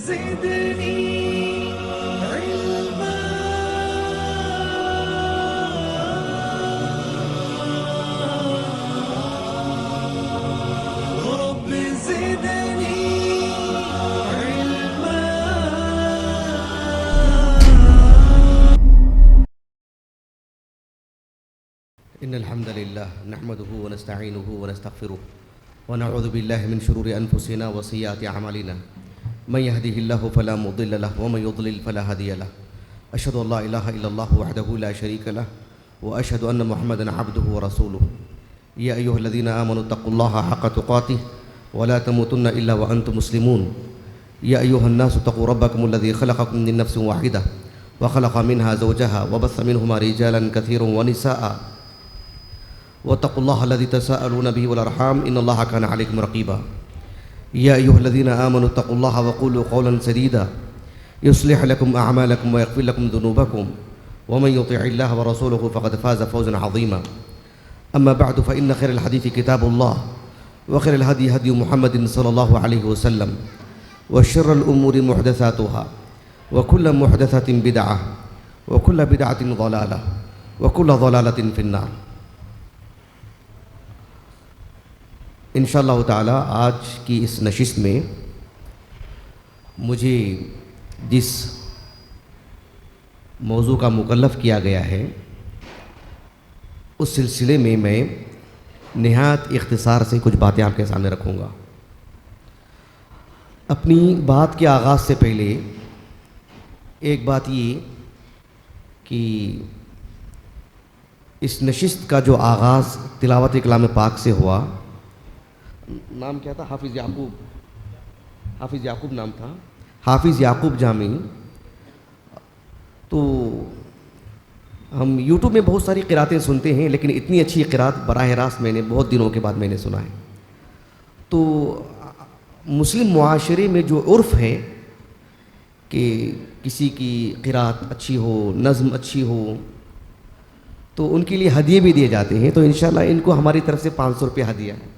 زدني علما رب زدني علما. إن الحمد لله نحمده ونستعينه ونستغفره ونعوذ بالله من شرور أنفسنا وسيئات أعمالنا من يهده الله فلا مضل له ومن يضلل فلا هادي له أشهد أن لا إله إلا الله وحده لا شريك له وأشهد أن محمدا عبده ورسوله يا أيها الذين آمنوا اتقوا الله حق تقاته ولا تموتن إلا وأنتم مسلمون يا أيها الناس اتقوا ربكم الذي خلقكم من نفس واحدة وخلق منها زوجها وبث منهما رجالا كثيرا ونساء واتقوا الله الذي تساءلون به والأرحام إن الله كان عليكم رقيبا يا أيها الذين آمنوا اتقوا الله وقولوا قولا سديدا يصلح لكم أعمالكم ويغفر لكم ذنوبكم ومن يطع الله ورسوله فقد فاز فوزا عظيما أما بعد فإن خير الحديث كتاب الله وخير الهدي هدي محمد صلى الله عليه وسلم وشر الأمور محدثاتها وكل محدثة بدعة وكل بدعة ضلالة وكل ضلالة في النار. انشاءاللہ تعالی آج کی اس نشست میں مجھے جس موضوع کا مکلف کیا گیا ہے اس سلسلے میں نہایت اختصار سے کچھ باتیں آپ کے سامنے رکھوں گا. اپنی بات کے آغاز سے پہلے ایک بات یہ کہ اس نشست کا جو آغاز تلاوت کلام پاک سے ہوا، نام کیا تھا؟ حافظ یعقوب نام تھا، حافظ یعقوب جامی. تو ہم یوٹیوب میں بہت ساری قراتیں سنتے ہیں لیکن اتنی اچھی قرات براہ راست میں نے بہت دنوں کے بعد میں نے سنا ہے. تو مسلم معاشرے میں جو عرف ہے کہ کسی کی قرات اچھی ہو، نظم اچھی ہو، تو ان کے لیے ہدیے بھی دیے جاتے ہیں. تو انشاءاللہ ان کو ہماری طرف سے 500 روپے ہدیہ ہے.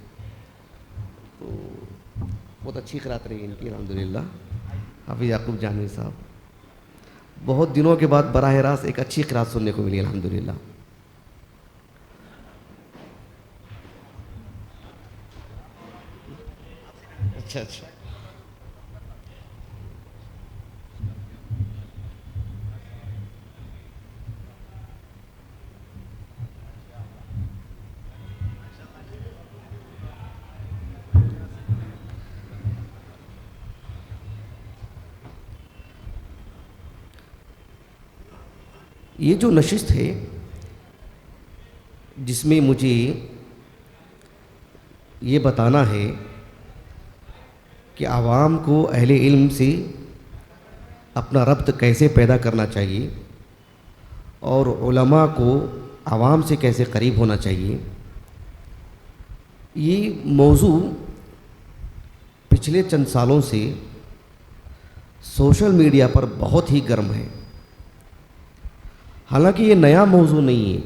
بہت اچھی قرات رہی ان کی الحمدللہ. حافظ یعقوب جامی صاحب بہت دنوں کے بعد براہ راست ایک اچھی قرات سننے کو ملی الحمدللہ. اچھا یہ جو نشست ہے جس میں مجھے یہ بتانا ہے کہ عوام کو اہل علم سے اپنا ربط کیسے پیدا کرنا چاہیے اور علماء کو عوام سے کیسے قریب ہونا چاہیے، یہ موضوع پچھلے چند سالوں سے سوشل میڈیا پر بہت ہی گرم ہے. حالانکہ یہ نیا موضوع نہیں ہے،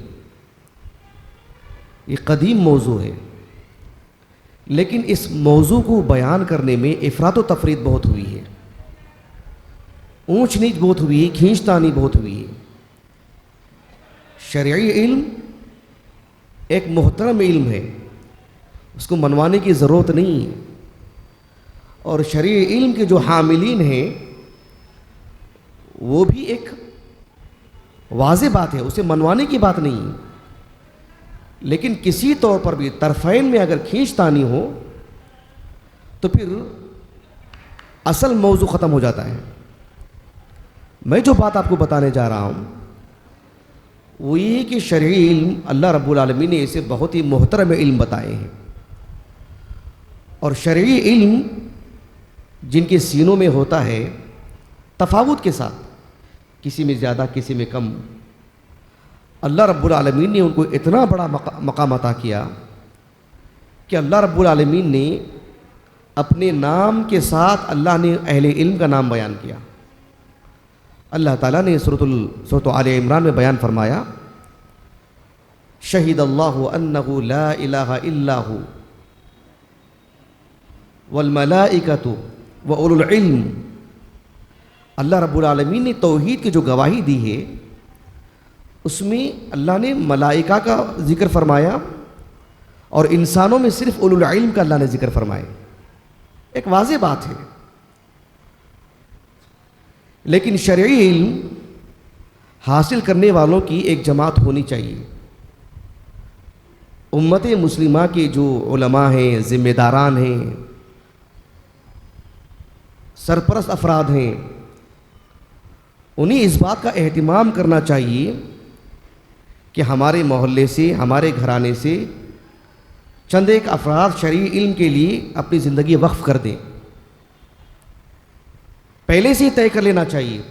یہ قدیم موضوع ہے، لیکن اس موضوع کو بیان کرنے میں افراط و تفریط بہت ہوئی ہے، اونچ نیچ بہت ہوئی ہے، کھینچ تانی بہت ہوئی ہے. شرعی علم ایک محترم علم ہے، اس کو منوانے کی ضرورت نہیں ہے. اور شرعی علم کے جو حاملین ہیں وہ بھی ایک واضح بات ہے، اسے منوانے کی بات نہیں ہے. لیکن کسی طور پر بھی طرفین میں اگر کھینچ تانی ہو تو پھر اصل موضوع ختم ہو جاتا ہے. میں جو بات آپ کو بتانے جا رہا ہوں وہ یہ کہ شرعی علم اللہ رب العالمین نے اسے بہت ہی محترم علم بتائے ہیں. اور شرعی علم جن کے سینوں میں ہوتا ہے تفاوت کے ساتھ، کسی میں زیادہ کسی میں کم، اللہ رب العالمین نے ان کو اتنا بڑا مقام عطا کیا کہ اللہ رب العالمین نے اپنے نام کے ساتھ اللہ نے اہل علم کا نام بیان کیا. اللہ تعالیٰ نے سورۃ آل عمران میں بیان فرمایا، شہد اللہ انہ لا الہ الا ہو والملائکۃ واولو العلم اللہ رب العالمین نے توحید کی جو گواہی دی ہے اس میں اللہ نے ملائکہ کا ذکر فرمایا اور انسانوں میں صرف اولو العلم کا اللہ نے ذکر فرمایا. ایک واضح بات ہے. لیکن شرعی علم حاصل کرنے والوں کی ایک جماعت ہونی چاہیے. امت مسلمہ کے جو علماء ہیں، ذمہ داران ہیں، سرپرست افراد ہیں، انہیں اس بات کا اہتمام کرنا چاہیے کہ ہمارے محلے سے، ہمارے گھرانے سے چند ایک افراد شرعی علم کے لیے اپنی زندگی وقف کر دیں. پہلے سے ہی طے کر لینا چاہیے.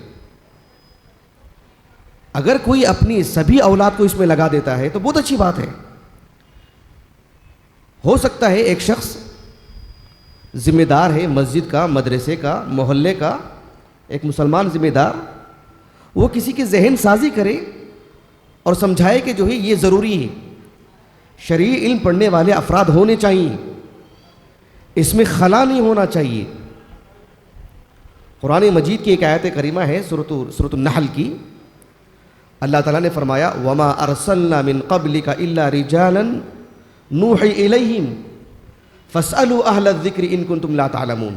اگر کوئی اپنی سبھی اولاد کو اس میں لگا دیتا ہے تو بہت اچھی بات ہے. ہو سکتا ہے ایک شخص ذمہ دار ہے مسجد کا، مدرسے کا، محلے کا، ایک مسلمان ذمہ دار، وہ کسی کی ذہن سازی کرے اور سمجھائے کہ جو ہے یہ ضروری ہے، شرعی علم پڑھنے والے افراد ہونے چاہیے، اس میں خلا نہیں ہونا چاہیے. قرآن مجید کی ایک آیت کریمہ ہے سورۃ النحل کی. اللہ تعالیٰ نے فرمایا وَمَا أَرْسَلْنَا مِن قَبْلِكَ إِلَّا رِجَالًا نُوحِي إِلَيْهِمْ فَاسْأَلُوا أَهْلَ الذِّكْرِ إِن كُنتُمْ لَا تَعْلَمُونَ.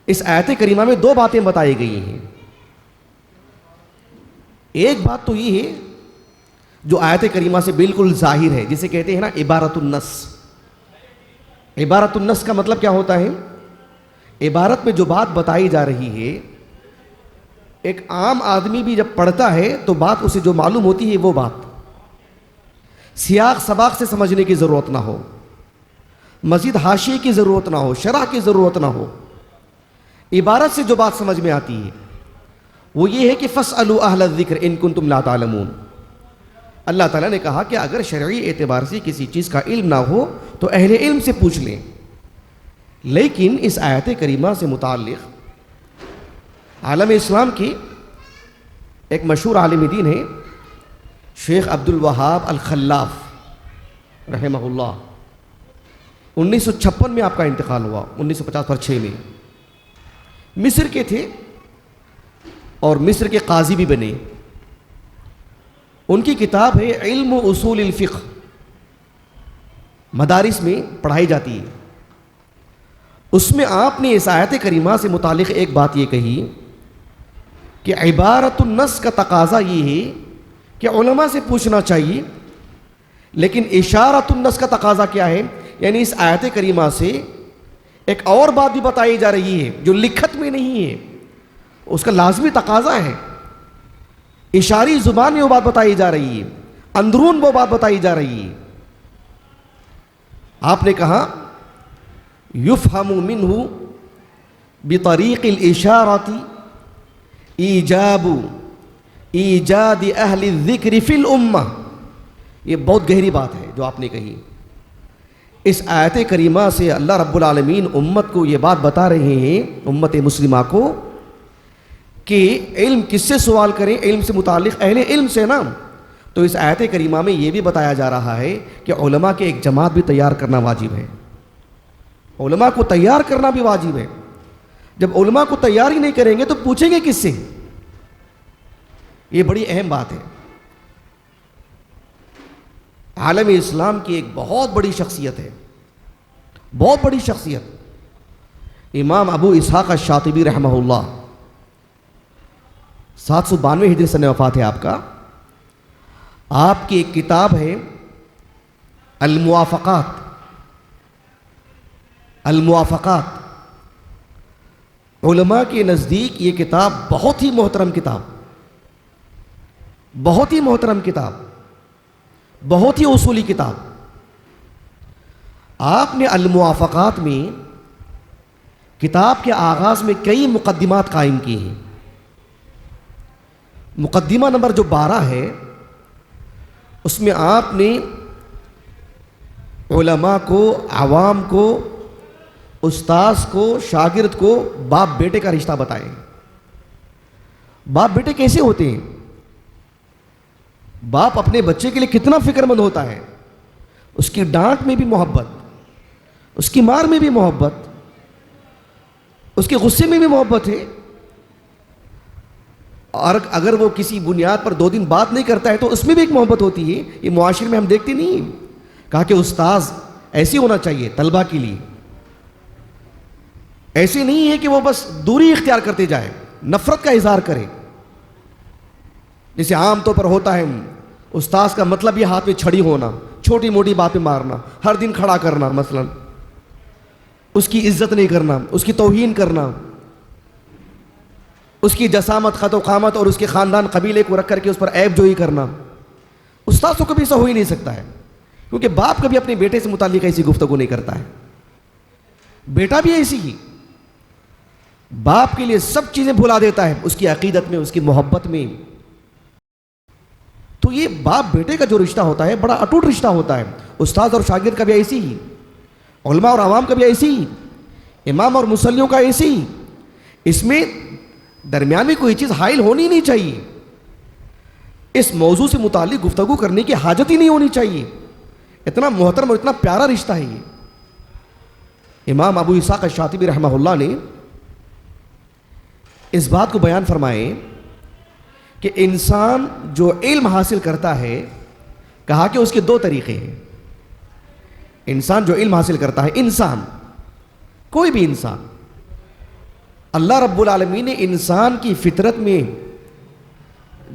اس آیت کریمہ میں دو باتیں بتائی گئی ہیں. ایک بات تو یہ ہے جو آیت کریمہ سے بالکل ظاہر ہے، جسے کہتے ہیں نا عبارت النص. عبارت النص کا مطلب کیا ہوتا ہے؟ عبارت میں جو بات بتائی جا رہی ہے ایک عام آدمی بھی جب پڑھتا ہے تو بات اسے جو معلوم ہوتی ہے وہ بات سیاق سباق سے سمجھنے کی ضرورت نہ ہو، مزید حاشیے کی ضرورت نہ ہو، شرح کی ضرورت نہ ہو. عبارت سے جو بات سمجھ میں آتی ہے وہ یہ ہے کہ فَاسْأَلُوا أَهْلَ الذِّكْرِ إِن كُنتُمْ لَا تَعْلَمُونَ. اللہ تعالیٰ نے کہا کہ اگر شرعی اعتبار سے کسی چیز کا علم نہ ہو تو اہل علم سے پوچھ لیں. لیکن اس آیت کریمہ سے متعلق عالم اسلام کی ایک مشہور عالم دین ہے شیخ عبد الوہاب الخلاف رحمہ اللہ. 1956 میں آپ کا انتقال ہوا، 1950 میں. مصر کے تھے اور مصر کے قاضی بھی بنے. ان کی کتاب ہے علم و اصول الفقہ، مدارس میں پڑھائی جاتی ہے. اس میں آپ نے اس آیت کریمہ سے متعلق ایک بات یہ کہی کہ عبارت النص کا تقاضا یہ ہے کہ علماء سے پوچھنا چاہیے، لیکن اشارت النص کا تقاضا کیا ہے؟ یعنی اس آیت کریمہ سے ایک اور بات بھی بتائی جا رہی ہے جو لکھت میں نہیں ہے، اس کا لازمی تقاضا ہے. اشاری زبان میں وہ بات بتائی جا رہی ہے، اندرون وہ بات بتائی جا رہی ہے. آپ نے کہا یفہم منہ بطریق الاشارۃ ایجاب ایجاد اہل الذکر فی الامہ. یہ بہت گہری بات ہے جو آپ نے کہی. اس آیت کریمہ سے اللہ رب العالمین امت کو یہ بات بتا رہے ہیں، امت مسلمہ کو، کہ علم کس سے سوال کریں؟ علم سے متعلق اہل علم سے نا. تو اس آیت کریمہ میں یہ بھی بتایا جا رہا ہے کہ علماء کے ایک جماعت بھی تیار کرنا واجب ہے. علماء کو تیار کرنا بھی واجب ہے. جب علماء کو تیار ہی نہیں کریں گے تو پوچھیں گے کس سے؟ یہ بڑی اہم بات ہے. عالم اسلام کی ایک بہت بڑی شخصیت ہے، بہت بڑی شخصیت، امام ابو اسحاق الشاطبی رحمہ اللہ. 792 ہجری سن وفات ہے آپ کا. آپ کی ایک کتاب ہے الموافقات. الموافقات علماء کے نزدیک یہ کتاب بہت ہی محترم کتاب، بہت ہی محترم کتاب، بہت ہی اصولی کتاب. آپ نے الموافقات میں کتاب کے آغاز میں کئی مقدمات قائم کی ہیں. مقدمہ نمبر جو 12 ہے اس میں آپ نے علماء کو، عوام کو، استاذ کو، شاگرد کو باپ بیٹے کا رشتہ بتائے. باپ بیٹے کیسے ہوتے ہیں؟ باپ اپنے بچے کے لیے کتنا فکر مند ہوتا ہے، اس کی ڈانٹ میں بھی محبت، اس کی مار میں بھی محبت، اس کے غصے میں بھی محبت ہے، اور اگر وہ کسی بنیاد پر 2 دن بات نہیں کرتا ہے تو اس میں بھی ایک محبت ہوتی ہے. یہ معاشرے میں ہم دیکھتے نہیں ہیں. کہا کہ استاذ ایسے ہونا چاہیے طلبہ کے لیے. ایسے نہیں ہے کہ وہ بس دوری اختیار کرتے جائے, نفرت کا اظہار کرے. جیسے عام طور پر ہوتا ہے, استاذ کا مطلب یہ ہاتھ میں چھڑی ہونا, چھوٹی موٹی باتیں مارنا, ہر دن کھڑا کرنا, مثلا اس کی عزت نہیں کرنا, اس کی توہین کرنا, اس کی جسامت, خط و قامت اور اس کے خاندان قبیلے کو رکھ کر کے اس پر عیب جوئی کرنا. استاذ کو کبھی ایسا ہو ہی نہیں سکتا ہے, کیونکہ باپ کبھی اپنے بیٹے سے متعلق ایسی گفتگو نہیں کرتا ہے. بیٹا بھی ایسی ہی باپ کے لیے سب چیزیں بھلا دیتا ہے, اس کی عقیدت میں, اس کی محبت میں. تو یہ باپ بیٹے کا جو رشتہ ہوتا ہے بڑا اٹوٹ رشتہ ہوتا ہے. استاد اور شاگرد کا بھی ایسی ہی, علماء اور عوام کا بھی ایسی ہی, امام اور مصلیوں کا ایسی ہی. اس میں درمیان میں کوئی چیز حائل ہونی نہیں چاہیے. اس موضوع سے متعلق گفتگو کرنے کی حاجت ہی نہیں ہونی چاہیے. اتنا محترم اور اتنا پیارا رشتہ ہے یہ. امام ابو اسحاق الشاطبی رحمہ اللہ نے اس بات کو بیان فرمائے کہ انسان جو علم حاصل کرتا ہے, کہا کہ اس کے 2 طریقے ہیں. انسان جو علم حاصل کرتا ہے, انسان کوئی بھی انسان, اللہ رب العالمین نے انسان کی فطرت میں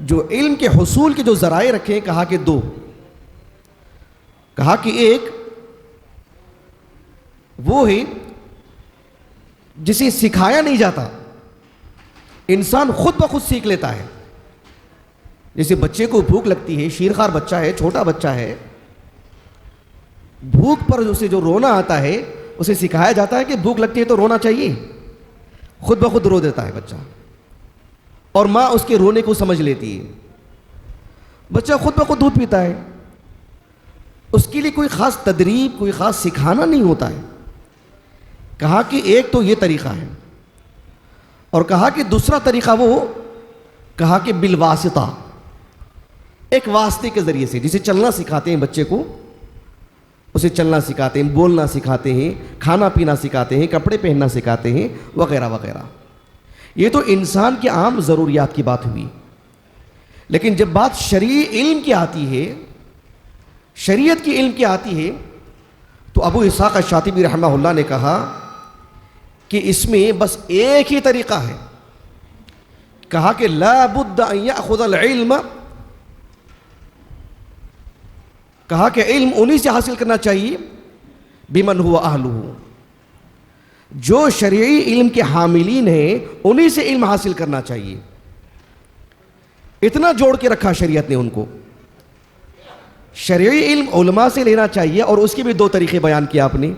جو علم کے حصول کے جو ذرائع رکھے, کہا کہ 2. کہا کہ ایک وہ ہے جسے سکھایا نہیں جاتا, انسان خود بخود سیکھ لیتا ہے. جیسے بچے کو بھوک لگتی ہے, شیرخوار بچہ ہے, چھوٹا بچہ ہے, بھوک پر اسے جو رونا آتا ہے اسے سکھایا جاتا ہے کہ بھوک لگتی ہے تو رونا چاہیے, خود بخود رو دیتا ہے بچہ, اور ماں اس کے رونے کو سمجھ لیتی ہے. بچہ خود بخود دودھ پیتا ہے, اس کے لیے کوئی خاص تدریب, کوئی خاص سکھانا نہیں ہوتا ہے. کہا کہ ایک تو یہ طریقہ ہے, اور کہا کہ دوسرا طریقہ وہ, کہا کہ بالواسطہ, ایک واسطے کے ذریعے سے. جسے چلنا سکھاتے ہیں بچے کو, اسے چلنا سکھاتے ہیں, بولنا سکھاتے ہیں, کھانا پینا سکھاتے ہیں, کپڑے پہننا سکھاتے ہیں, وغیرہ وغیرہ. یہ تو انسان کی عام ضروریات کی بات ہوئی. لیکن جب بات شرعی علم کی آتی ہے, شریعت کی علم کی آتی ہے, تو ابو اسحاق الشاطبی رحمہ اللہ نے کہا کہ اس میں بس ایک ہی طریقہ ہے. کہا کہ لا بد ان یاخذ العلم, کہا کہ علم انہی سے حاصل کرنا چاہیے بمن هو اہلہ, جو شرعی علم کے حاملین ہیں انہی سے علم حاصل کرنا چاہیے. اتنا جوڑ کے رکھا شریعت نے ان کو. شرعی علم علماء سے لینا چاہیے, اور اس کے بھی 2 طریقے بیان کیا آپ نے.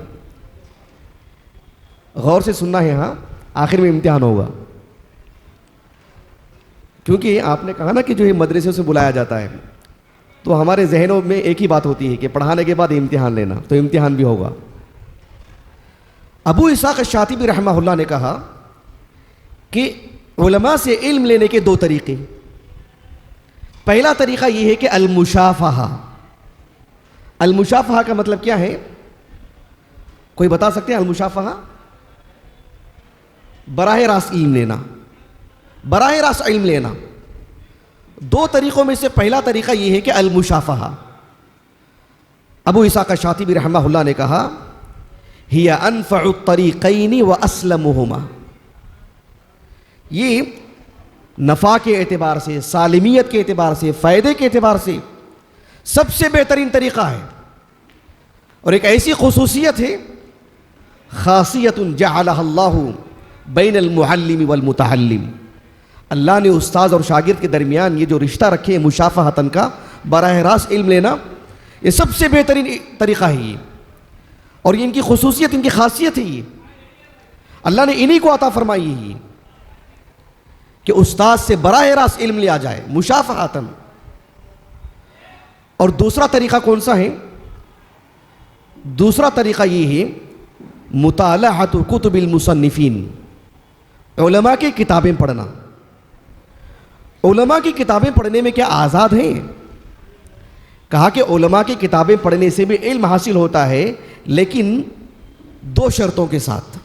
غور سے سننا ہے, ہاں آخر میں امتحان ہوگا, کیونکہ آپ نے کہا نا کہ جو یہ مدرسے سے بلایا جاتا ہے, تو ہمارے ذہنوں میں ایک ہی بات ہوتی ہے کہ پڑھانے کے بعد امتحان لینا, تو امتحان بھی ہوگا. ابو اسحاق الشاطبی رحمہ اللہ نے کہا کہ علماء سے علم لینے کے 2 طریقے. پہلا طریقہ یہ ہے کہ المشافہہ. المشافہہ کا مطلب کیا ہے, کوئی بتا سکتے ہیں؟ المشافہہ براہ راست علم لینا, براہ راست علم لینا. 2 طریقوں میں سے پہلا طریقہ یہ ہے کہ المشافہہ. ابو اسحاق الشاطبی رحمہ اللہ نے کہا ہی انفع الطریقین واسلمہما, یہ نفع کے اعتبار سے, سالمیت کے اعتبار سے, فائدے کے اعتبار سے سب سے بہترین طریقہ ہے. اور ایک ایسی خصوصیت ہے, خاصیت جعلها اللہ بین المعلم والمتعلم, اللہ نے استاذ اور شاگرد کے درمیان یہ جو رشتہ رکھے مشافہتاً کا, براہ راست علم لینا, یہ سب سے بہترین طریقہ ہے یہ. اور یہ ان کی خصوصیت, ان کی خاصیت ہے, یہ اللہ نے انہی کو عطا فرمائی ہے کہ استاد سے براہ راست علم لیا جائے مشافہتاً. اور دوسرا طریقہ کون سا ہے؟ دوسرا طریقہ یہ ہے مطالعۃ کتب المصنفین, علماء کی کتابیں پڑھنا. علماء کی کتابیں پڑھنے میں کیا آزاد ہیں؟ کہا کہ علماء کی کتابیں پڑھنے سے بھی علم حاصل ہوتا ہے, لیکن 2 شرطوں کے ساتھ.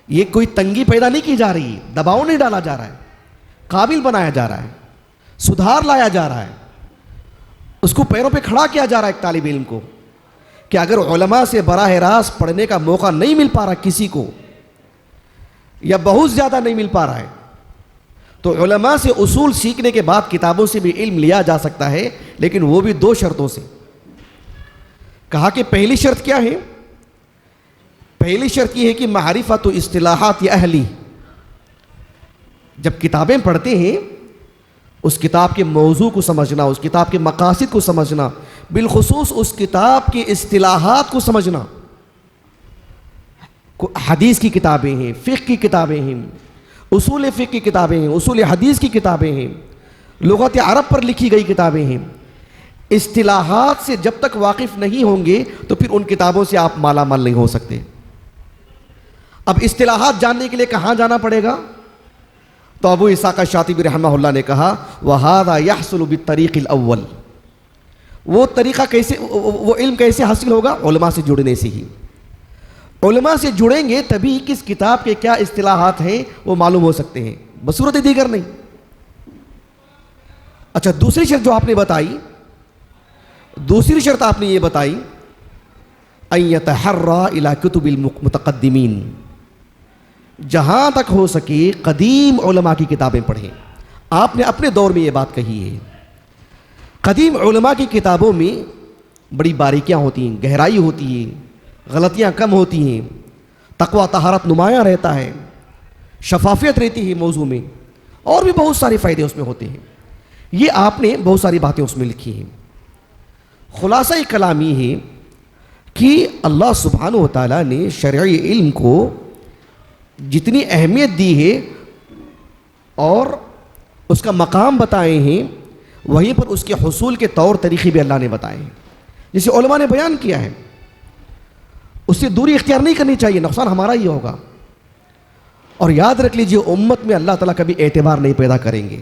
یہ کوئی تنگی پیدا نہیں کی جا رہی, دباؤ نہیں ڈالا جا رہا ہے. قابل بنایا جا رہا ہے، سدھار لایا جا رہا ہے، اس کو پیروں پہ کھڑا کیا جا رہا ہے ایک طالب علم کو، کہ اگر علماء سے براہ راست پڑھنے کا موقع نہیں مل پا رہا کسی کو، یا بہت زیادہ نہیں مل پا رہا ہے، تو علماء سے اصول سیکھنے کے بعد کتابوں سے بھی علم لیا جا سکتا ہے، لیکن وہ بھی 2 شرطوں سے۔ کہا کہ پہلی شرط کیا ہے؟ پہلی شرط یہ ہے کہ معرفت اصطلاحات اہلی، جب کتابیں پڑھتے ہیں اس کتاب کے موضوع کو سمجھنا، اس کتاب کے مقاصد کو سمجھنا، بالخصوص اس کتاب کے اصطلاحات کو سمجھنا۔ حدیث کی کتابیں ہیں، فقہ کی کتابیں ہیں، اصول فقہ کی کتابیں ہیں، اصول حدیث کی کتابیں ہیں، لغت عرب پر لکھی گئی کتابیں ہیں۔ اصطلاحات سے جب تک واقف نہیں ہوں گے تو پھر ان کتابوں سے آپ مالا مال نہیں ہو سکتے۔ اب اصطلاحات جاننے کے لیے کہاں جانا پڑے گا؟ تو ابو اسحاق الشاطبی رحمہ اللہ نے کہا وَهَذَا يَحْصُلُ بِالطَّرِيقِ الْأَوَّلِ، وہ طریقہ کیسے، وہ علم کیسے حاصل ہوگا؟ علماء سے جڑنے سے ہی۔ علماء سے جڑیں گے تبھی کس کتاب کے کیا اصطلاحات ہیں وہ معلوم ہو سکتے ہیں، بصورت دیگر نہیں۔ اچھا، دوسری شرط جو آپ نے بتائی، دوسری شرط آپ نے یہ بتائی أَن يَتَحَرَّى إِلَى كُتُبِ الْمُتَقَدِّمِينَ، جہاں تک ہو سکے قدیم علماء کی کتابیں پڑھیں۔ آپ نے اپنے دور میں یہ بات کہی ہے، قدیم علماء کی کتابوں میں بڑی باریکیاں ہوتی ہیں، گہرائی ہوتی ہے، غلطیاں کم ہوتی ہیں، تقوی طہارت نمایاں رہتا ہے، شفافیت رہتی ہے موضوع میں، اور بھی بہت سارے فائدے اس میں ہوتے ہیں۔ یہ آپ نے بہت ساری باتیں اس میں لکھی ہیں۔ خلاصہ کلام یہ ہے کہ اللہ سبحانہ و تعالیٰ نے شرعی علم کو جتنی اہمیت دی ہے اور اس کا مقام بتائے ہیں، وہیں پر اس کے حصول کے طور طریقے بھی اللہ نے بتائے ہیں، جسے علماء نے بیان کیا ہے۔ اس سے دوری اختیار نہیں کرنی چاہیے، نقصان ہمارا ہی ہوگا۔ اور یاد رکھ لیجئے، امت میں اللہ تعالیٰ کبھی اعتبار نہیں پیدا کریں گے۔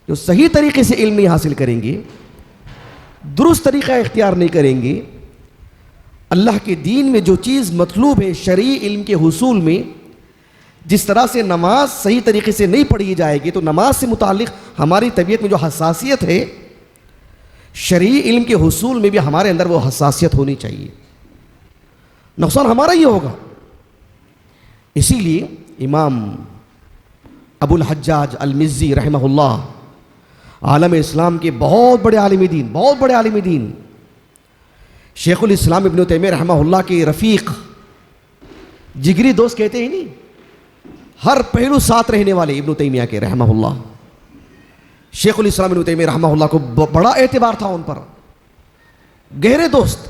جو صحیح طریقے سے علم نہیں حاصل کریں گے، درست طریقہ اختیار نہیں کریں گے، اللہ کے دین میں جو چیز مطلوب ہے شرعی علم کے حصول میں، جس طرح سے نماز صحیح طریقے سے نہیں پڑھی جائے گی تو نماز سے متعلق ہماری طبیعت میں جو حساسیت ہے، شرعی علم کے حصول میں بھی ہمارے اندر وہ حساسیت ہونی چاہیے، نقصان ہمارا ہی ہوگا۔ اسی لیے امام ابو الحجاج المزی رحمہ اللہ، عالم اسلام کے بہت بڑے عالم دین، بہت بڑے عالم دین، شیخ الاسلام ابن تیمیہ رحمہ اللہ کے رفیق، جگری دوست کہتے ہیں نہیں، ہر پہلو ساتھ رہنے والے ابن تیمیہ کے رحمہ اللہ، شیخ الاسلام ابن تیمیہ رحمہ اللہ کو بڑا اعتبار تھا ان پر، گہرے دوست۔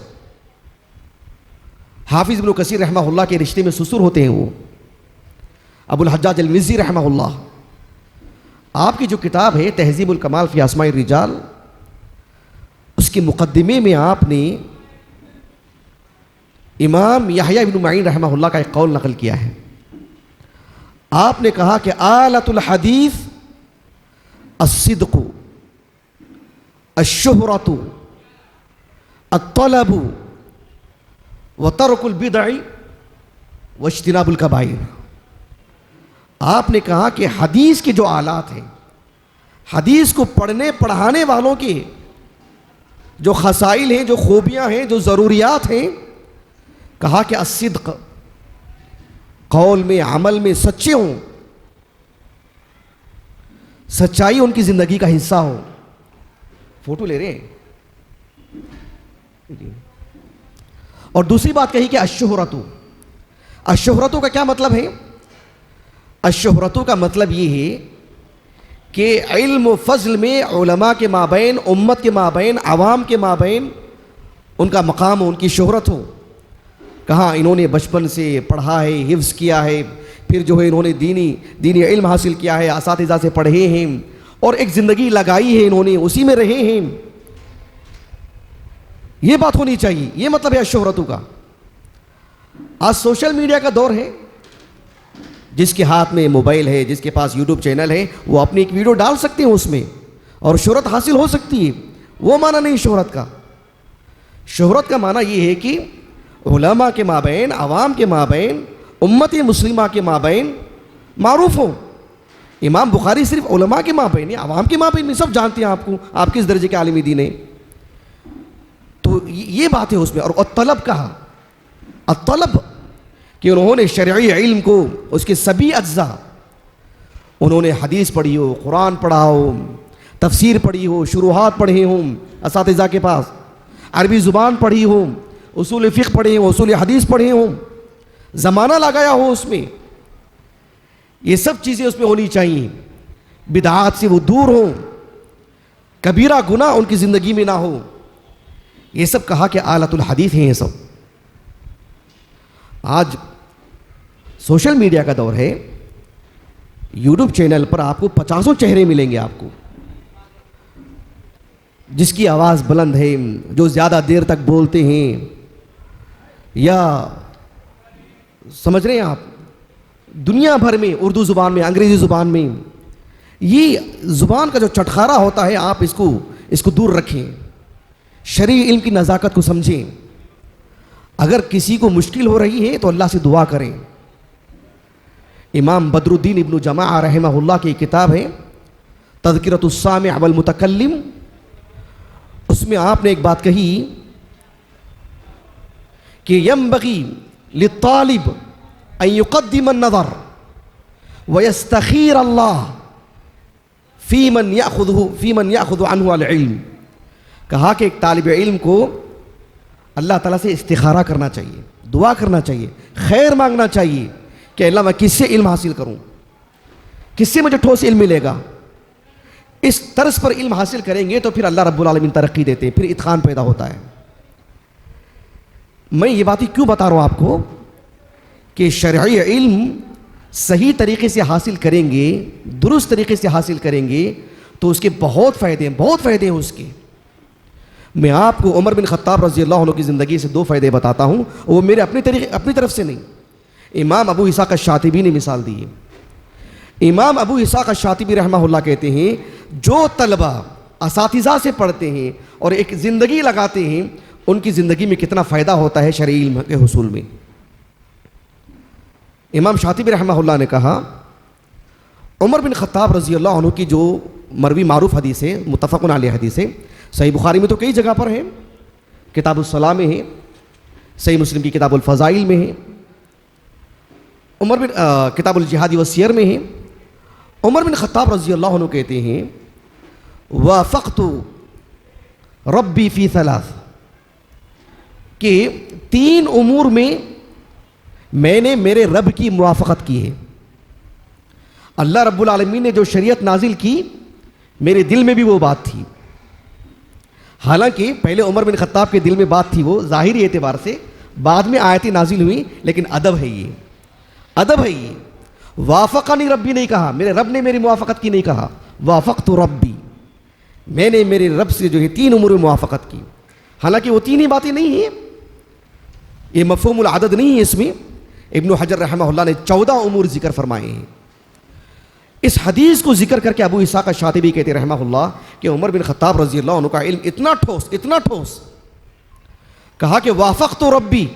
حافظ ابن کثیر رحمہ اللہ کے رشتے میں سسر ہوتے ہیں وہ، ابو الحجاج المزی رحمہ اللہ۔ آپ کی جو کتاب ہے تہذیب الکمال فی اسماء الرجال، اس کے مقدمے میں آپ نے امام یحییٰ ابن معین رحمہ اللہ کا ایک قول نقل کیا ہے۔ آپ نے کہا کہ آلۃ الحدیث الصدق، الشہرۃ، الطلب، وترک البدع، واجتناب الکبائر۔ آپ نے کہا کہ حدیث کے جو آلات ہیں، حدیث کو پڑھنے پڑھانے والوں کے جو خصائل ہیں، جو خوبیاں ہیں، جو ضروریات ہیں، کہا کہ الصدق، قول میں عمل میں سچے ہوں، سچائی ان کی زندگی کا حصہ ہو۔ فوٹو لے رہے ہیں۔ اور دوسری بات کہی کہ الشہرۃ، الشہرۃ کا کیا مطلب ہے؟ الشہرۃ کا مطلب یہ ہے کہ علم و فضل میں علماء کے مابین، امت کے مابین، عوام کے مابین ان کا مقام ہو، ان کی شہرت ہو۔ کہاں انہوں نے بچپن سے پڑھا ہے، حفظ کیا ہے، پھر جو ہے انہوں نے دینی علم حاصل کیا ہے، اساتذہ سے پڑھے ہیں، اور ایک زندگی لگائی ہے انہوں نے، اسی میں رہے ہیں۔ یہ بات ہونی چاہیے، یہ مطلب ہے شہرتوں کا۔ آج سوشل میڈیا کا دور ہے، جس کے ہاتھ میں موبائل ہے، جس کے پاس یوٹیوب چینل ہے، وہ اپنی ایک ویڈیو ڈال سکتے ہیں اس میں، اور شہرت حاصل ہو سکتی ہے۔ وہ معنی نہیں شہرت کا۔ شہرت کا معنی یہ ہے کہ علماء کے مابین، عوام کے مابین، امت مسلمہ کے مابین معروف ہوں، امام بخاری صرف علماء کے مابین نہیں، عوام کے مابین نہیں، سب جانتے ہیں آپ کو، آپ کس درجے کے عالم دین ہیں. تو یہ بات ہے اس میں. اور طلب کہا، الطلب کہ انہوں نے شرعی علم کو اس کے سبھی اجزاء، انہوں نے حدیث پڑھی ہو، قرآن پڑھا ہو، تفسیر پڑھی ہو، شروحات پڑھے ہوں اساتذہ کے پاس، عربی زبان پڑھی ہو، اصول فقہ پڑھے ہوں، اصول حدیث پڑھے ہوں، زمانہ لگایا ہو اس میں، یہ سب چیزیں اس میں ہونی چاہیے. بدعات سے وہ دور ہوں، کبیرہ گناہ ان کی زندگی میں نہ ہو. یہ سب کہا کہ آلۃ الحدیث ہیں یہ سب. آج سوشل میڈیا کا دور ہے، یوٹیوب چینل پر آپ کو 50 چہرے ملیں گے آپ کو، جس کی آواز بلند ہے، جو زیادہ دیر تک بولتے ہیں، یا سمجھ رہے ہیں آپ، دنیا بھر میں اردو زبان میں، انگریزی زبان میں، یہ زبان کا جو چٹخارا ہوتا ہے، آپ اس کو دور رکھیں، شرعی علم کی نزاکت کو سمجھیں. اگر کسی کو مشکل ہو رہی ہے تو اللہ سے دعا کریں. امام بدر الدین ابن جماعہ رحمہ اللہ کی کتاب ہے تذکرۃ السامع والمتکلم، اس میں آپ نے ایک بات کہی کہ ینبغی للطالب ان یقدم النظر ویستخیر اللہ فی من یأخذ عنہ العلم. کہا کہ ایک طالب علم کو اللہ تعالیٰ سے استخارہ کرنا چاہیے، دعا کرنا چاہیے، خیر مانگنا چاہیے کہ اللہ میں کس سے علم حاصل کروں، کس سے مجھے ٹھوس علم ملے گا. اس طرز پر علم حاصل کریں گے تو پھر اللہ رب العالمین ترقی دیتے ہیں، پھر اتقان پیدا ہوتا ہے. میں یہ باتیں کیوں بتا رہا ہوں آپ کو کہ شرعی علم صحیح طریقے سے حاصل کریں گے، درست طریقے سے حاصل کریں گے تو اس کے بہت فائدے ہیں اس کے. میں آپ کو عمر بن خطاب رضی اللہ عنہ کی زندگی سے 2 فائدے بتاتا ہوں، وہ میرے اپنی طرف سے نہیں، امام ابو اسحاق الشاطبی نے مثال دی ہے. امام ابو اسحاق الشاطبی رحمہ اللہ کہتے ہیں جو طلبہ اساتذہ سے پڑھتے ہیں اور ایک زندگی لگاتے ہیں، ان کی زندگی میں کتنا فائدہ ہوتا ہے شرعی علم کے حصول میں. امام شاطبی رحمہ اللہ نے کہا عمر بن خطاب رضی اللہ عنہ کی جو مروی معروف حدیث ہے، متفق علیہ حدیث ہے، صحیح بخاری میں تو کئی جگہ پر ہے، کتاب الصلاح میں ہے، صحیح مسلم کی کتاب الفضائل میں ہے، کتاب الجہاد والسیر میں ہے. عمر بن خطاب رضی اللہ عنہ کہتے ہیں وافقت ربی فی 3، کہ 3 امور میں نے میرے رب کی موافقت کی ہے. اللہ رب العالمین نے جو شریعت نازل کی، میرے دل میں بھی وہ بات تھی. حالانکہ پہلے عمر بن خطاب کے دل میں بات تھی وہ ظاہری اعتبار سے، بعد میں آیتیں نازل ہوئی، لیکن ادب ہے یہ. وافقنی ربی نہیں کہا، میرے رب نے میری موافقت کی نہیں کہا، وافقت ربی، میں نے میرے رب سے جو ہے 3 امور میں موافقت کی. حالانکہ وہ 3 ہی باتیں نہیں ہیں، یہ مفہوم العدد نہیں ہے. اس میں ابن حجر رحمہ اللہ نے 14 امور ذکر فرمائے ہیں. اس حدیث کو ذکر کر کے ابو اسحاق الشاطبی کہتے رحمہ اللہ کہ عمر بن خطاب رضی اللہ عنہ کا علم اتنا ٹھوس کہا کہ وافقت ربی،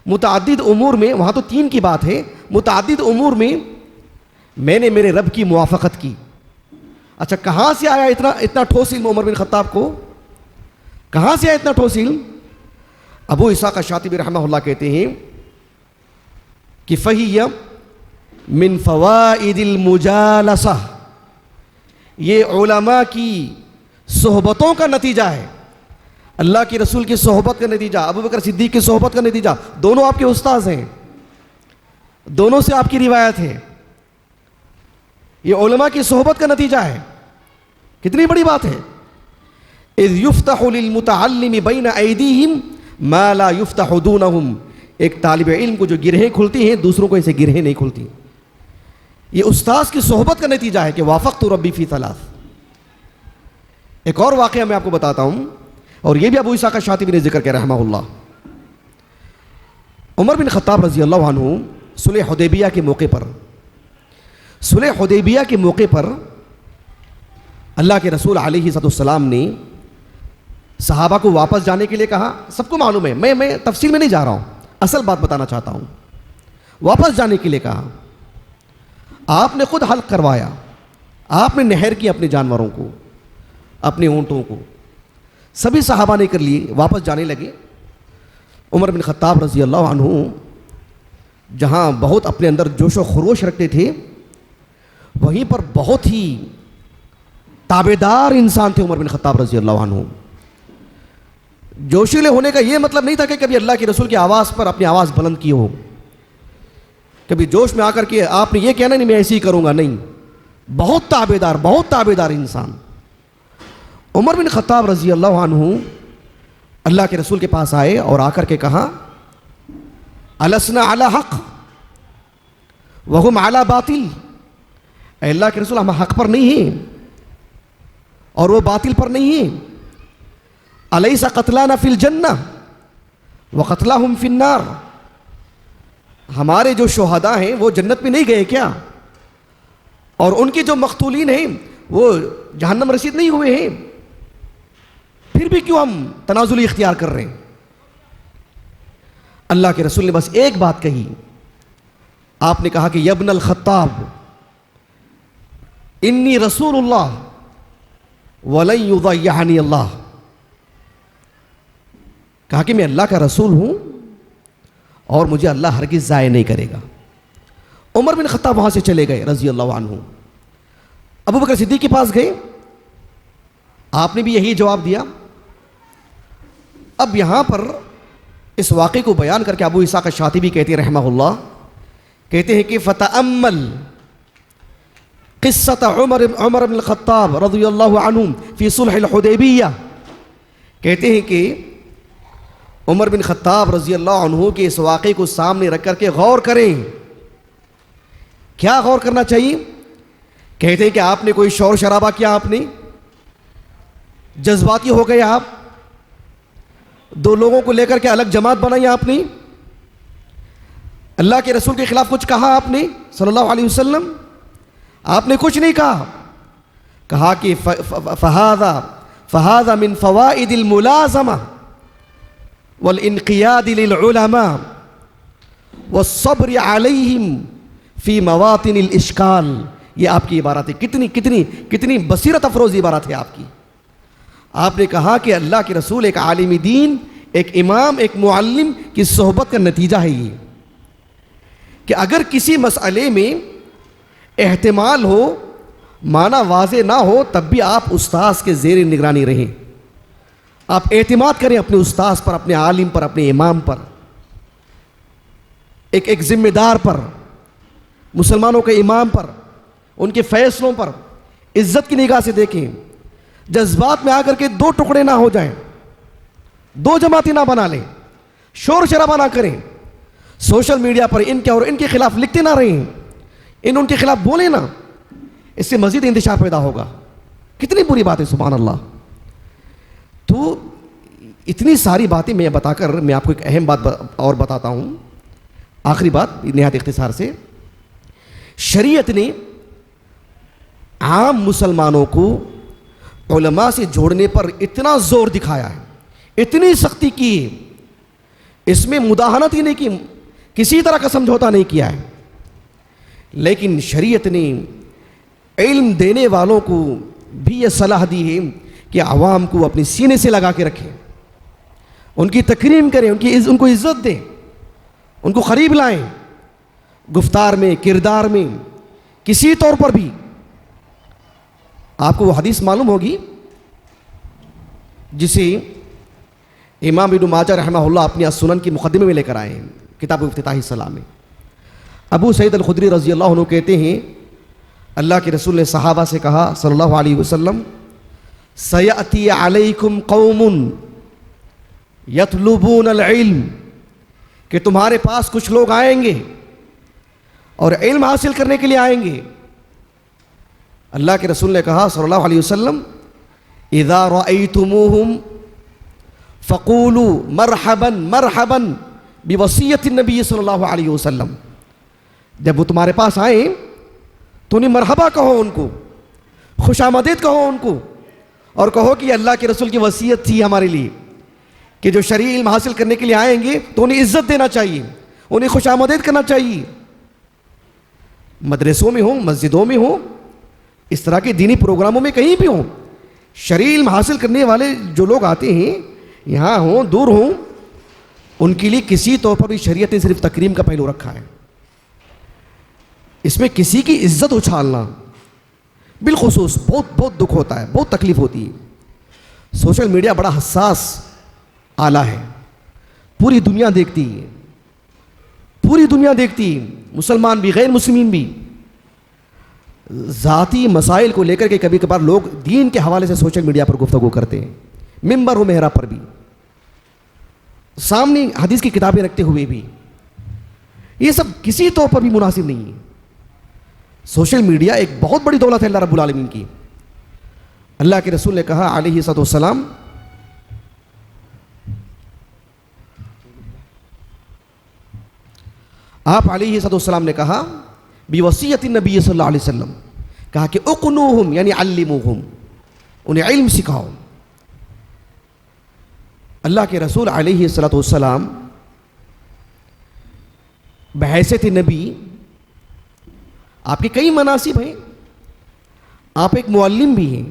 متعدد امور میں، وہاں تو 3 کی بات ہے، متعدد امور میں نے میرے رب کی موافقت کی. اچھا کہاں سے آیا اتنا ٹھوس علم عمر بن خطاب کو؟ کہاں سے آیا اتنا ٹھوس علم؟ ابو اسحاق الشاطبی رحمہ اللہ کہتے ہیں کہ فہی من فوائد المجالسہ، یہ علماء کی صحبتوں کا نتیجہ ہے، اللہ کے رسول کی صحبت کا نتیجہ، ابو بکر صدیق کی صحبت کا نتیجہ. دونوں آپ کے استاذ ہیں، دونوں سے آپ کی روایت ہے، یہ علماء کی صحبت کا نتیجہ ہے. کتنی بڑی بات ہے. اذ یفتح للمتعلم بین ایدیہم ما لا یفتح دونہم، ایک طالب علم کو جو گرہیں کھلتی ہیں دوسروں کو ایسے گرہیں نہیں کھلتی. یہ استاذ کی صحبت کا نتیجہ ہے کہ وافقت ربی فی 3. ایک اور واقعہ میں آپ کو بتاتا ہوں، اور یہ بھی ابو اسحاق الشاطبی نے ذکر کیا رحمہ اللہ. عمر بن خطاب رضی اللہ عنہ صلح حدیبیہ کے موقع پر اللہ کے رسول علیہ السلام نے صحابہ کو واپس جانے کے لیے کہا. سب کو معلوم ہے، میں تفصیل میں نہیں جا رہا ہوں، اصل بات بتانا چاہتا ہوں. واپس جانے کے لیے کہا. آپ نے خود حلق کروایا، آپ نے نہر کی اپنے جانوروں کو، اپنے اونٹوں کو، سبھی صحابہ نے کر لیے، واپس جانے لگے۔ عمر بن خطاب رضی اللہ عنہ جہاں بہت اپنے اندر جوش و خروش رکھتے تھے، وہیں پر بہت ہی تابعدار انسان تھے عمر بن خطاب رضی اللہ عنہ۔ جوشیلے ہونے کا یہ مطلب نہیں تھا کہ کبھی اللہ کے رسول کی آواز پر اپنی آواز بلند کی ہو، کبھی جوش میں آ کر کے آپ نے یہ کہنا نہیں میں ایسے ہی کروں گا، نہیں، بہت تابعدار انسان۔ عمر بن خطاب رضی اللہ عنہ اللہ کے رسول کے پاس آئے اور آ کر کے کہا السنا علی حق وہم علی باطل، اے اللہ کے رسول ہم حق پر نہیں ہیں اور وہ باطل پر نہیں ہیں۔ الیس قتلانا فی الجنہ وقتلاہم فی النار، ہمارے جو شہداء ہیں وہ جنت میں نہیں گئے کیا، اور ان کے جو مقتولین ہیں وہ جہنم رسید نہیں ہوئے ہیں، پھر بھی کیوں ہم تنازلی اختیار کر رہے ہیں؟ اللہ کے رسول نے بس ایک بات کہی، آپ نے کہا کہ یا ابن الخطاب انی رسول اللہ ولن یضیعنی اللہ، کہا کہ میں اللہ کا رسول ہوں اور مجھے اللہ ہرگز ضائع نہیں کرے گا۔ عمر بن خطاب وہاں سے چلے گئے رضی اللہ عنہ، ابو بکر صدیق کے پاس گئے، آپ نے بھی یہی جواب دیا۔ اب یہاں پر اس واقعے کو بیان کر کے ابو اسحاق الشاطبی کہتے ہیں رحمہ اللہ، کہتے ہیں کہ فتأمل قصۃ عمر بن الخطاب رضی اللہ عنہ فی صلح الحدیبیہ، کہتے ہیں کہ عمر بن خطاب رضی اللہ عنہ کے اس واقعے کو سامنے رکھ کر کے غور کریں۔ کیا غور کرنا چاہیے؟ کہتے ہیں کہ آپ نے کوئی شور شرابہ کیا، آپ نے جذباتی ہو گئے، آپ دو لوگوں کو لے کر کے الگ جماعت بنائی آپ نے، اللہ کے رسول کے خلاف کچھ کہا آپ نے صلی اللہ علیہ وسلم، آپ نے کچھ نہیں کہا، کہا کہ فہذا من فوائد الملازمہ والانقیاد للعلماء والصبر علیہم فی مواطن الاشکال، یہ آپ کی عبارت ہے، کتنی بصیرت افروز عبارت ہے آپ کی۔ آپ نے کہا کہ اللہ کے رسول ایک عالم دین، ایک امام، ایک معلم کی صحبت کا نتیجہ ہے یہ کہ اگر کسی مسئلے میں احتمال ہو، معنی واضح نہ ہو، تب بھی آپ استاذ کے زیر نگرانی رہیں، آپ اعتماد کریں اپنے استاذ پر، اپنے عالم پر، اپنے امام پر، ایک ذمہ دار پر، مسلمانوں کے امام پر، ان کے فیصلوں پر عزت کی نگاہ سے دیکھیں، جذبات میں آ کر کے دو ٹکڑے نہ ہو جائیں، دو جماعتیں نہ بنا لیں، شور شرابہ نہ کریں، سوشل میڈیا پر ان کے اور ان کے خلاف لکھتے نہ رہیں، ان کے خلاف بولیں نا، اس سے مزید انتشار پیدا ہوگا۔ کتنی بری بات ہے، سبحان اللہ۔ تو اتنی ساری باتیں میں بتا کر میں آپ کو ایک اہم بات اور بتاتا ہوں، آخری بات نہایت اختصار سے، شریعت نے عام مسلمانوں کو علماء سے جوڑنے پر اتنا زور دکھایا ہے، اتنی سختی کی، اس میں مداہنت ہی نہیں کی، کسی طرح کا سمجھوتا نہیں کیا ہے، لیکن شریعت نے علم دینے والوں کو بھی یہ صلاح دی ہے کہ عوام کو اپنے سینے سے لگا کے رکھیں، ان کی تکریم کریں، ان کو عزت دیں، ان کو قریب لائیں، گفتار میں، کردار میں، کسی طور پر بھی۔ آپ کو وہ حدیث معلوم ہوگی جسے امام ابن ماجہ رحمہ اللہ اپنی السنن کی مقدمے میں لے کر آئے ہیں، کتاب افتتاح الصلاۃ میں۔ ابو سعید الخدری رضی اللہ عنہ کہتے ہیں اللہ کے رسول نے صحابہ سے کہا صلی اللہ علیہ وسلم، سیأتی علیکم قوم یطلبون العلم، کہ تمہارے پاس کچھ لوگ آئیں گے اور علم حاصل کرنے کے لیے آئیں گے۔ اللہ کے رسول نے کہا صلی اللہ علیہ وسلم، اذا رأیتموہم فقولوا مرحبا مرحبا بوصیت النبی صلی اللہ علیہ وسلم، جب وہ تمہارے پاس آئیں تو انہیں مرحبا کہو، ان کو خوش آمدید کہو ان کو، اور کہو کہ اللہ کے رسول کی وصیت تھی ہمارے لیے کہ جو شرعی علم حاصل کرنے کے لیے آئیں گے تو انہیں عزت دینا چاہیے، انہیں خوش آمدید کرنا چاہیے۔ مدرسوں میں ہوں، مسجدوں میں ہوں، اس طرح کے دینی پروگراموں میں کہیں بھی ہوں، شرعی علم حاصل کرنے والے جو لوگ آتے ہیں یہاں ہوں دور ہوں، ان کے لیے کسی طور پر بھی شریعت نے صرف تکریم کا پہلو رکھا ہے. اس میں کسی کی عزت اچھالنا بالخصوص بہت دکھ ہوتا ہے، بہت تکلیف ہوتی ہے. سوشل میڈیا بڑا حساس آلہ ہے، پوری دنیا دیکھتی ہے، پوری دنیا دیکھتی ہے، مسلمان بھی غیر مسلمین بھی. ذاتی مسائل کو لے کر کے کبھی کبھار لوگ دین کے حوالے سے سوشل میڈیا پر گفتگو کرتے ہیں، ممبر و محراب پر بھی، سامنے حدیث کی کتابیں رکھتے ہوئے بھی. یہ سب کسی طور پر بھی مناسب نہیں ہے. سوشل میڈیا ایک بہت بڑی دولت ہے اللہ رب العالمین کی. اللہ کے رسول نے کہا علیہ الصلوۃ والسلام، آپ علیہ الصلوۃ والسلام نے کہا بوصیت النبی صلی اللہ علیہ وسلم، کہا کہ اقنوہم یعنی علموہم، انہیں علم سکھاؤ. اللہ کے رسول علیہ الصلوۃ والسلام بحیثیت نبی آپ کے کئی مناصب ہیں، آپ ایک معلم بھی ہیں.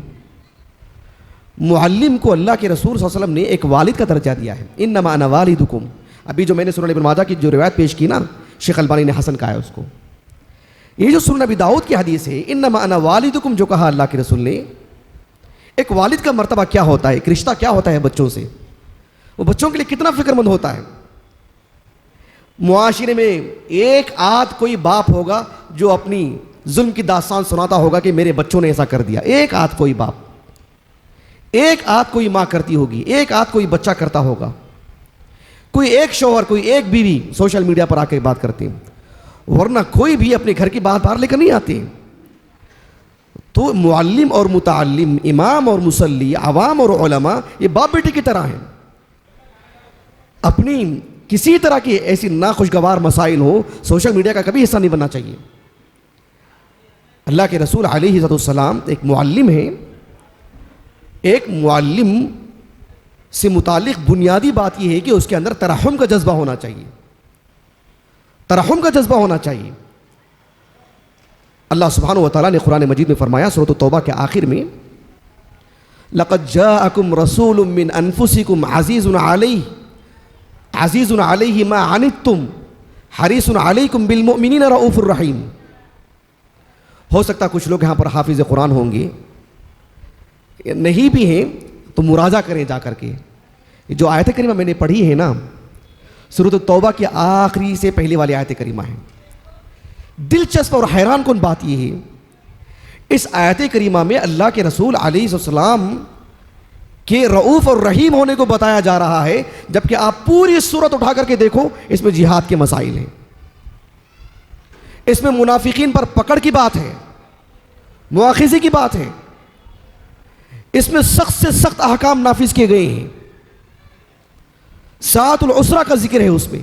معلم کو اللہ کے رسول صلی اللہ علیہ وسلم نے ایک والد کا درجہ دیا ہے. انما انا والدکم، ابھی جو میں نے سنن ابن ماجہ کی جو روایت پیش کی نا، شیخ البانی نے حسن کہا ہے اس کو. یہ جو سنن ابی داؤد کی حدیث ہے انما انا والدکم جو کہا اللہ کے رسول نے، ایک والد کا مرتبہ کیا ہوتا ہے، ایک رشتہ کیا ہوتا ہے بچوں سے، وہ بچوں کے لیے کتنا فکر مند ہوتا ہے. معاشرے میں ایک آدھ کوئی باپ ہوگا جو اپنی ظلم کی داستان سناتا ہوگا کہ میرے بچوں نے ایسا کر دیا. ایک آدھ کوئی باپ، ایک آدھ کوئی ماں کرتی ہوگی، ایک آدھ کوئی بچہ کرتا ہوگا، کوئی ایک شوہر کوئی ایک بیوی سوشل میڈیا پر آ کے بات کرتے ہیں، ورنہ کوئی بھی اپنے گھر کی بات باہر لے کر نہیں آتے. تو معلم اور متعلم، امام اور مصلی، عوام اور علماء یہ باپ بیٹے کی طرح ہیں. اپنی کسی طرح کی ایسی ناخوشگوار مسائل ہو سوشل میڈیا کا کبھی حصہ نہیں بننا چاہیے. اللہ کے رسول علیہ السلام ایک معلم ہیں. ایک معلم سے متعلق بنیادی بات یہ ہے کہ اس کے اندر ترحم کا جذبہ ہونا چاہیے، ترحم کا جذبہ ہونا چاہیے. اللہ سبحانہ و تعالیٰ نے قرآن مجید میں فرمایا سورۃ التوبہ کے آخر میں، لَقَدْ جَاءَكُمْ رَسُولٌ مِّنْ أَنفُسِكُمْ عَزِيزٌ عَلَيْهِ مَا عَنِتُّمْ حَرِيصٌ عَلَيْكُمْ بِالْمُؤْمِنِينَ رَءُوفٌ رَحِيمٌ. ہو سکتا کچھ لوگ یہاں پر حافظ قرآن ہوں گے، نہیں بھی ہیں تو مراجعہ کریں جا کر کے. جو آیت کریمہ میں نے پڑھی ہے نا، سورۃ التوبہ کی آخری سے پہلے والی آیت کریمہ ہے. دلچسپ اور حیران کن بات یہ ہے، اس آیت کریمہ میں اللہ کے رسول علیہ السلام کے رؤوف اور رحیم ہونے کو بتایا جا رہا ہے، جبکہ آپ پوری سورت اٹھا کر کے دیکھو اس میں جہاد کے مسائل ہیں، اس میں منافقین پر پکڑ کی بات ہے، مواخذے کی بات ہے، اس میں سخت سے سخت احکام نافذ کیے گئے ہیں. ساعۃ العسرہ کا ذکر ہے اس میں.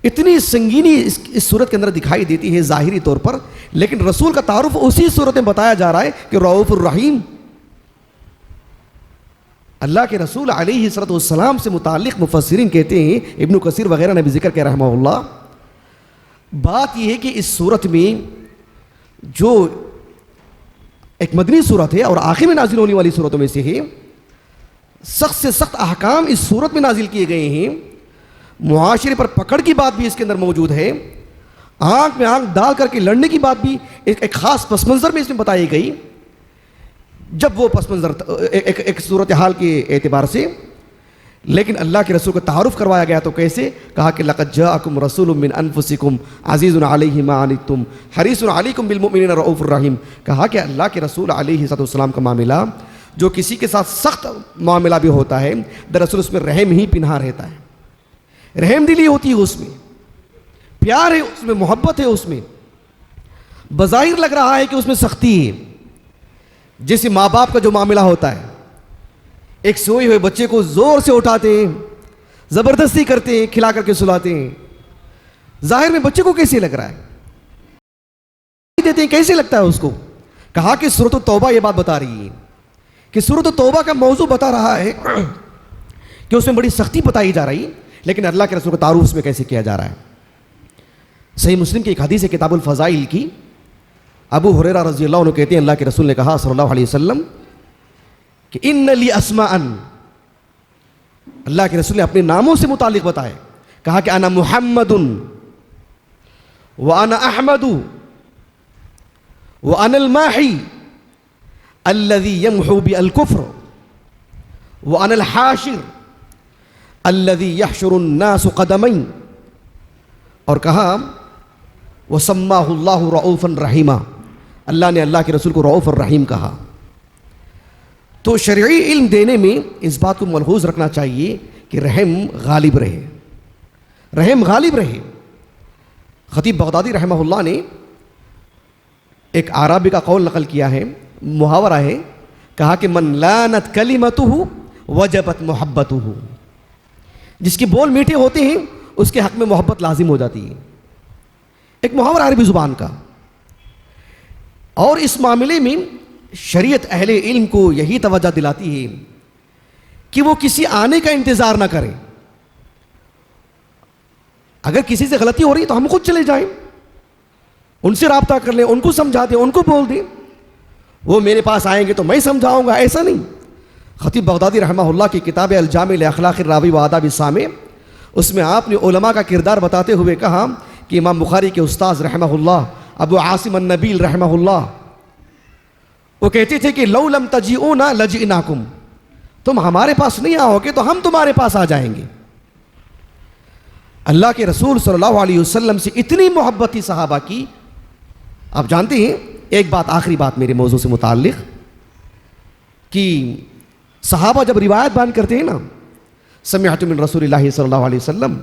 اتنی سنگینی اس صورت کے اندر دکھائی دیتی ہے ظاہری طور پر، لیکن رسول کا تعارف اسی صورت میں بتایا جا رہا ہے کہ رؤوف الرحیم. اللہ کے رسول علیہ الصلوۃ والسلام سے متعلق مفسرین کہتے ہیں، ابن کثیر وغیرہ نے بھی ذکر کیا رحمہ اللہ، بات یہ ہے کہ اس صورت میں جو ایک مدنی صورت ہے اور آخر میں نازل ہونے والی صورتوں میں سے ہے، سخت سے سخت احکام اس صورت میں نازل کیے گئے ہیں. معاشرے پر پکڑ کی بات بھی اس کے اندر موجود ہے، آنکھ میں آنکھ ڈال کر کے لڑنے کی بات بھی ایک خاص پس منظر میں اس میں بتائی گئی. جب وہ پس منظر ایک صورتحال کے اعتبار سے، لیکن اللہ کے رسول کو تعارف کروایا گیا تو کیسے؟ کہا کہ لقد جاءکم رسول من انفسکم عزیز علیہ ما عنتم حریص علیکم بالمؤمنین رؤوف الرحیم. کہا کہ اللہ کے رسول علیہ السلام کا معاملہ جو کسی کے ساتھ سخت معاملہ بھی ہوتا ہے، دراصل اس میں رحم ہی پنہا رہتا ہے، رحم دلی ہوتی ہے، اس میں پیار ہے، اس میں محبت ہے. اس میں بظاہر لگ رہا ہے کہ اس میں سختی ہے، جیسے ماں باپ کا جو معاملہ ہوتا ہے، ایک سوئے ہوئے بچے کو زور سے اٹھاتے ہیں، زبردستی کرتے ہیں، کھلا کر کے سلاتے ہیں. ظاہر میں بچے کو کیسے لگ رہا ہے، دیتے ہیں کیسے لگتا ہے اس کو. کہا کہ سورۃ التوبہ یہ بات بتا رہی ہے کہ سورۃ التوبہ کا موضوع بتا رہا ہے کہ اس میں بڑی سختی بتائی جا رہی ہے، لیکن اللہ کے رسول کا تعارف اس میں کیسے کیا جا رہا ہے. صحیح مسلم کی ایک حدیث ہے کتاب الفضائل کی، ابو ہریرہ رضی اللہ عنہ کہتے ہیں اللہ کے رسول نے کہا صلی اللہ علیہ وسلم کہ ان لی اسماء، اللہ کے رسول نے اپنے ناموں سے متعلق بتائے، کہا کہ انا محمد وانا احمد وانا الماحی الذی یمحو بی الکفر وانا الحاشر الذی یحشر الناس قدمین، اور کہا وسماہ اللہ رؤوفا رحیما، اللہ نے اللہ کے رسول کو رؤوف الرحیم کہا۔ تو شرعی علم دینے میں اس بات کو ملحوظ رکھنا چاہیے کہ رحم غالب رہے، رحم غالب رہے۔ خطیب بغدادی رحمہ اللہ نے ایک اعرابی کا قول نقل کیا ہے، محاورہ ہے، کہا کہ من لانت کلمتہ وجبت محبتہ، جس کے بول میٹھے ہوتے ہیں اس کے حق میں محبت لازم ہو جاتی ہے، ایک محاورہ عربی زبان کا۔ اور اس معاملے میں شریعت اہل علم کو یہی توجہ دلاتی ہے کہ وہ کسی آنے کا انتظار نہ کریں، اگر کسی سے غلطی ہو رہی ہے تو ہم خود چلے جائیں، ان سے رابطہ کر لیں، ان کو سمجھا دیں، ان کو بول دیں، وہ میرے پاس آئیں گے تو میں سمجھاؤں گا، ایسا نہیں۔ خطیب بغدادی رحمہ اللہ کی کتاب الجامع لاخلاق الراوی و آداب السامع، اس میں آپ نے علماء کا کردار بتاتے ہوئے کہا کہ امام بخاری کے استاذ رحمہ اللہ ابو عاصم النبیل رحمہ اللہ، وہ کہتے تھے کہ لو لم تجیئونا لجئناکم، تم ہمارے پاس نہیں آؤ گے تو ہم تمہارے پاس آ جائیں گے۔ اللہ کے رسول صلی اللہ علیہ وسلم سے اتنی محبت تھی صحابہ کی۔ آپ جانتے ہیں ایک بات، آخری بات میرے موضوع سے متعلق، کہ صحابہ جب روایت بیان کرتے ہیں نا، سمعت من رسول اللہ صلی اللہ علیہ وسلم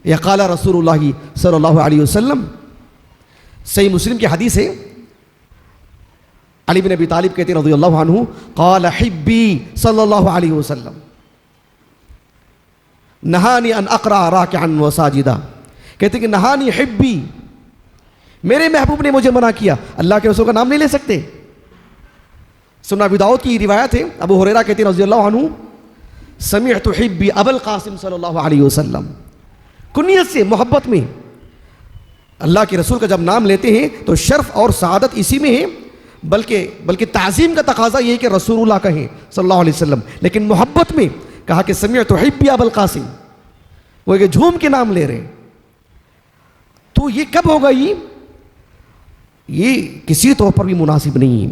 یا قال رسول اللہ صلی اللہ علیہ وسلم، صحیح مسلم کی حدیث ہے، علی بن ابی طالب کہتے ہیں رضی اللہ عنہ، قال حبی صلی اللہ علیہ وسلم نہانی ان اقرأ راکعا وساجدا، کہتے کہ نہانی حبی، میرے محبوب نے مجھے منع کیا۔ اللہ کے رسول کا نام نہیں لے سکتے۔ سنن ابی داؤد کی روایت ہے، ابو ہریرہ کہتے ہیں رضی اللہ عنہ، سمعت حبی ابا القاسم صلی اللہ علیہ وسلم، کنیت سے محبت میں اللہ کے رسول کا جب نام لیتے ہیں تو شرف اور سعادت اسی میں ہے، بلکہ تعظیم کا تقاضا یہ ہے کہ رسول اللہ کہیں صلی اللہ علیہ وسلم، لیکن محبت میں کہا کہ سمعت حبی ابا القاسم، وہ کہ جھوم کے نام لے رہے ہیں۔ تو یہ کب ہوگا؟ یہ کسی طور پر بھی مناسب نہیں ہے۔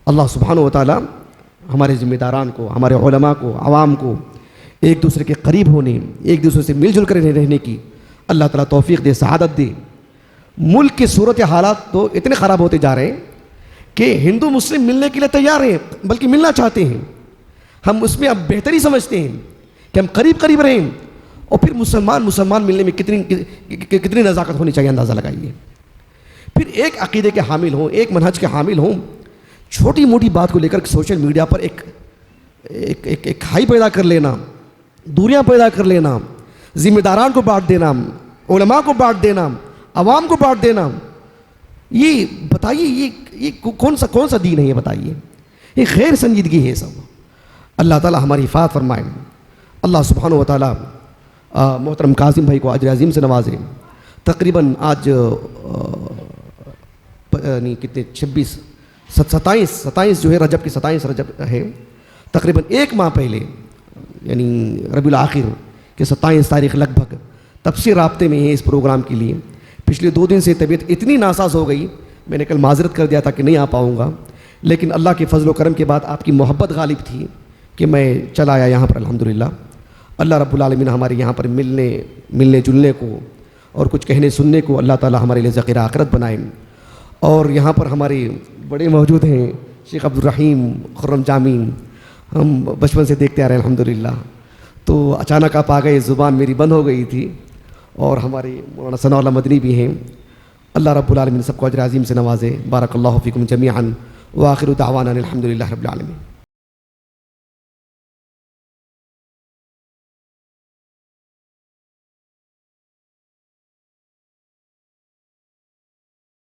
اللہ سبحانہ و تعالی ہمارے ذمہ داران کو، ہمارے علماء کو، عوام کو ایک دوسرے کے قریب ہونے، ایک دوسرے سے مل جل کر رہنے کی اللہ تعالیٰ توفیق دے، سعادت دے۔ ملک کے صورت حالات تو اتنے خراب ہوتے جا رہے ہیں کہ ہندو مسلم ملنے کے لیے تیار ہیں، بلکہ ملنا چاہتے ہیں۔ ہم اس میں اب بہتری سمجھتے ہیں کہ ہم قریب رہیں، اور پھر مسلمان ملنے میں کتنی نزاکت ہونی چاہیے، اندازہ لگائیے۔ پھر ایک عقیدے کے حامل ہوں، ایک منہج کے حامل ہوں، چھوٹی موٹی بات کو لے کر سوشل میڈیا پر ایک ہائی پیدا کر لینا، دوریاں پیدا کر لینا، ذمہ داران کو بانٹ دینا، علماء کو بانٹ دینا، عوام کو بانٹ دینا، یہ بتائیے یہ کون سا دین ہے؟ یہ بتائیے، یہ غیر سنجیدگی ہے سب۔ اللہ تعالیٰ ہماری حفاظت فرمائے۔ اللہ سبحانہ و تعالیٰ محترم قاسم بھائی کو اجر عظیم سے نوازے۔ تقریباً آج کتنے 27 جو ہے رجب کی 27 رجب ہے، تقریباً ایک ماہ پہلے یعنی ربیع الاخر کے 27 تاریخ لگ بھگ تب سے رابطے میں ہیں اس پروگرام کے لیے۔ پچھلے 2 دن سے طبیعت اتنی ناساز ہو گئی، میں نے کل معذرت کر دیا تھا کہ نہیں آ پاؤں گا، لیکن اللہ کے فضل و کرم کے بعد آپ کی محبت غالب تھی کہ میں چلا آیا یہاں پر الحمدللہ۔ اللہ رب العالمین ہمارے یہاں پر ملنے جلنے کو اور کچھ کہنے سننے کو اللہ تعالیٰ ہمارے لیے ذخیرہ آخرت بنائیں۔ اور یہاں پر ہمارے بڑے موجود ہیں، شیخ عبدالرحیم خرم جامین، ہم بچپن سے دیکھتے آ رہے ہیں الحمدللہ۔ تو اچانک آپ آ گئے، زبان میری بند ہو گئی تھی، اور ہمارے مولانا ثناء اللہ مدنی بھی ہیں۔ اللہ رب العالمین سب کو اجر عظیم سے نوازے۔ بارک اللہ فیکم جمیعاً، وآخر دعوانا الحمدللہ رب العالمین۔